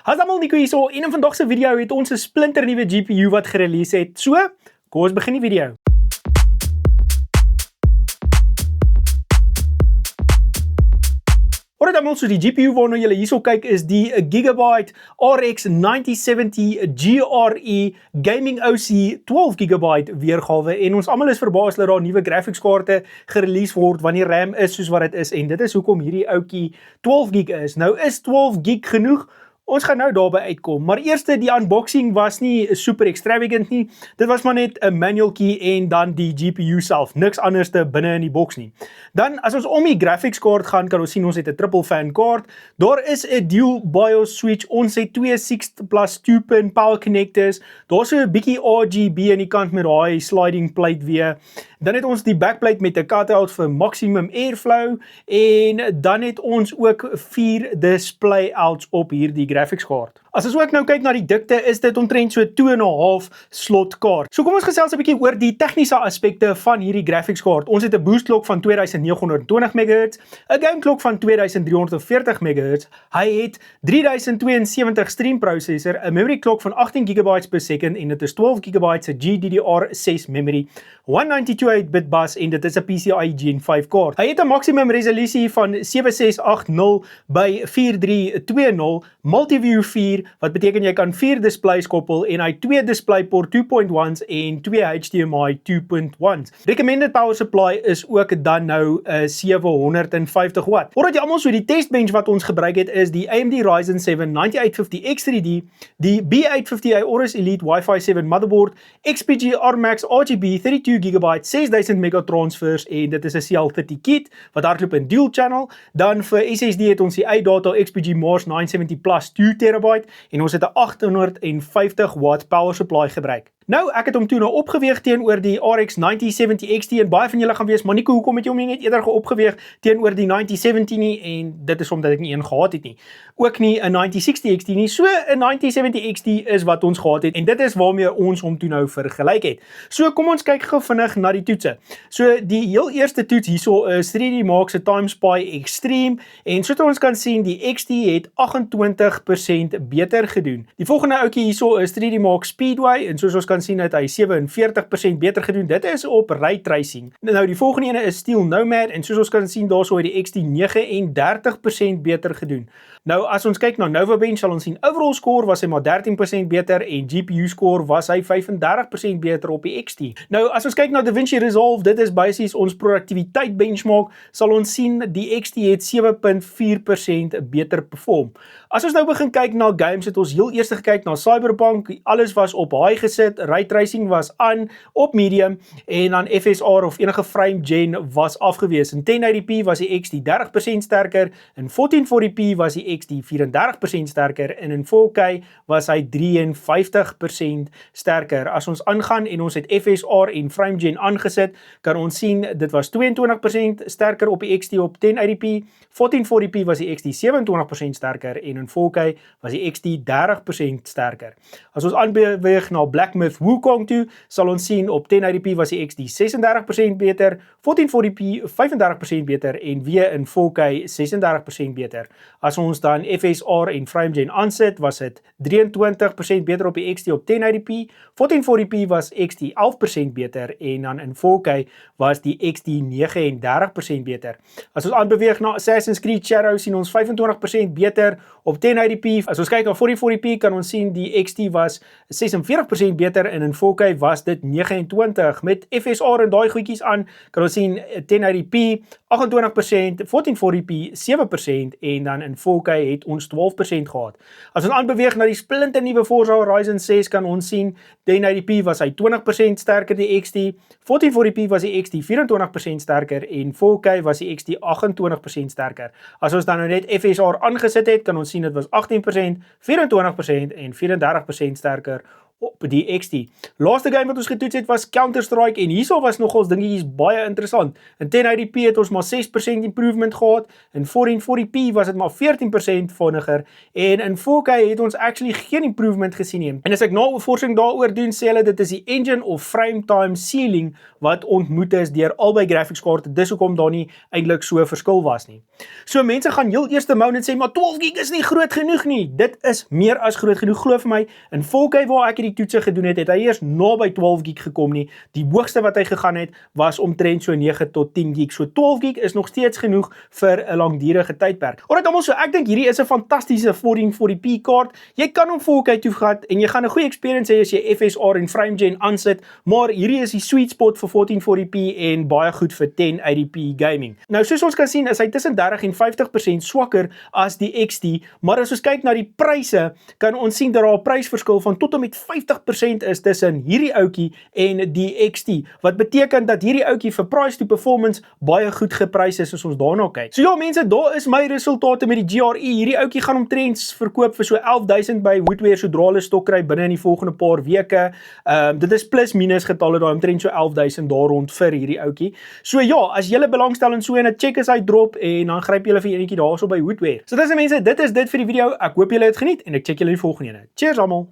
Has almal Nico hierso en in vandag se video het ons 'n splinter nuwe GPU wat gerelease het. So, kom ons begin die video. Alright almal, so die GPU waarna julle hierso kyk is die Gigabyte RX 9070 GRE Gaming OC 12GB weergawe en ons almal is verbaas dat daar nuwe graphics kaarte gerelease word wanneer RAM is soos wat dit is en dit is hoekom hierdie ouetjie 12GB is. Nou is 12GB genoeg? Ons gaan nou daarby uitkom, maar eerste die unboxing was nie super extravagant nie, dit was maar net 'n manual key en dan die GPU self, niks anders te binne in die box nie. Dan as ons om die graphics kaart gaan, kan ons sien ons het 'n triple fan kaart, daar is 'n dual BIOS switch, ons het twee 6+2 pin power connectors, daar is so 'n bietjie RGB aan die kant met daai sliding plate weer, dan het ons die backplate met 'n cutout vir maximum airflow, en dan het ons ook 4 display outs op hierdie graphics kaart. As ons ook nou kyk na die dikte, is dit omtrent so 2.5 slot kaart. So kom ons gesels 'n bietjie oor die tegniese aspekte van hierdie graphics kaart. Ons het 'n boost klok van 2920 MHz, 'n game klok van 2340 MHz, hy het 3072 stream processor, 'n memory klok van 18 GB per second en dit is 12GB se GDDR6 memory, 192-bit bus en dit is 'n PCIe Gen 5 kaart. Hy het 'n maksimum resolusie van 7680 by 4320, multi-view 4, wat beteken jy kan 4 displays koppel en hy 2 DisplayPort 2.1's en 2 HDMI 2.1's. Recommended power supply is ook dan nou 750 watt. Voordat jy almal so die testbench wat ons gebruik het is die AMD Ryzen 7 9850X3D, die B850i Aorus Elite Wi-Fi 7 motherboard, XPG ARMAX RGB 32GB 6000 megatransfers en dit is 'n CL30 kit wat hardloop in dual channel. Dan vir SSD het ons die iData XPG Mars 970 Plus 2TB en ons het 'n 850 watt power supply gebruik. Nou, ek het hom toe nou opgeweeg teenoor die RX 9070 XT en baie van julle gaan wees, maar Nico, hoekom het jy hom nie net eerder geopgeweeg teenoor die 9070 nie? En dit is omdat ek nie een gehad het nie. Ook nie 'n 9060 XT nie, so 'n 9070 XT is wat ons gehad het en dit is waarmee ons hom toe nou vergelyk het. So kom ons kyk gou vinnig na die toetse. So die heel eerste toets hierso is 3D Mark se TimeSpy Extreme en soos ons kan sien, die XT het 28% beter gedoen. Die volgende ouetjie hierso is 3D Mark Speedway en soos ons kan sien het hy 47% beter gedoen. Dit is op ray tracing. Nou die volgende ene is Steel Nomad en soos ons kan sien daarso het die XT 39% beter gedoen. Nou as ons kyk na NovaBench sal ons sien overall score was hy maar 13% beter en GPU score was hy 35% beter op die XT. Nou as ons kyk na DaVinci Resolve, dit is basies ons produktiwiteit benchmark, sal ons sien die XT het 7.4% beter perform. As ons nou begin kyk na games, het ons heel eers gekyk na Cyberpunk, alles was op high gesit, ray tracing was aan op medium en dan FSR of enige frame gen was afgewees. In 1080p was die XT 30% sterker, in 1440p was die XT 34% sterker en in 4K was hy 53% sterker. As ons aangaan en ons het FSR en frame gen aangesit, kan ons sien dit was 22% sterker op die XT op 1080p, 1440p was die XT 27% sterker en in 4K was die XT 30% sterker. As ons aanbeweeg na Black Myth Wukong toe, sal ons sien op 1080p was die XT 36% beter, 1440p 35% beter en weer in 4K 36% beter. As ons dan FSR en FrameGen aansit, was dit 23% beter op die XT op 1080p, 1440p was XT 11% beter en dan in 4K was die XT 39% beter. As ons aanbeweeg na Assassin's Creed Shadow, sien ons 25% beter op 1080p. As ons kyk na 1440p, kan ons sien die XT was 46% beter en in 4K was dit 29. Met FSR en daai goedjies aan, kan ons sien 1080p 28%, 1440p 7% en dan in 4K het ons 12% gehad. As ons aanbeweeg na die splinte nuwe Forza Horizon 6, kan ons sien 1080p was hy 20% sterker die XT, 1440p was die XT 24% sterker en 4K was die XT 28% sterker. As ons dan nou net FSR aangesit het, kan ons sien dit was 18%, 24% en 34% sterker op die XT. Laaste game wat ons getoets het was Counter-Strike en hierso was nogals dingetjies baie interessant. In 1080p het ons maar 6% improvement gehad, in 1440p was dit maar 14% vinniger en in 4K het ons actually geen improvement gesien nie. En as ek navorsing daaroor doen, sê hulle dit is die engine of frame time ceiling wat ontmoet is deur albei graphics kaarte, dis hoekom daar nie eintlik so verskil was nie. So mense gaan heel eerste mou en sê, maar 12 gig is nie groot genoeg nie. Dit is meer as groot genoeg, glo vir my. In 4K waar ek die toetse gedoen het, het hy eers naby 12 gig gekom nie. Die hoogste wat hy gegaan het, was omtrent so 9 tot 10 gig. So 12 gig is nog steeds genoeg vir 'n langdurige tydperk. Alright, almal, so ek dink hierdie is 'n fantastiese 1440p kaart. Jy kan hom 4K toe vat en jy gaan 'n goeie experience hê as jy FSR en FrameGen aansit, maar hierdie is die sweet spot vir 1440p en baie goed vir 1080p gaming. Nou soos ons kan sien, is hy tussen 30 en 50% swakker as die XT, maar as ons kyk na die pryse, kan ons sien dat daar 'n prysverskil van tot en met 50% is tussen hierdie ouetjie en die XT, wat beteken dat hierdie ouetjie vir price to performance baie goed geprys is as ons daarna kyk. So ja mense, daar is my resultate met die GRE. Hierdie ouetjie gaan omtrent verkoop vir so 11.000 by Woodware sodra hulle stok kry binne in die volgende paar weke. Dit is plus minus getalle daar, omtrent so 11.000 daar rond vir hierdie ouetjie. So ja, as julle belangstel in so 'n check as hy drop en dan gryp julle vir enetjie daarso by Woodware. So dis mense, dit is dit vir die video. Ek hoop julle het geniet en ek check julle in die volgende een. Cheers almal.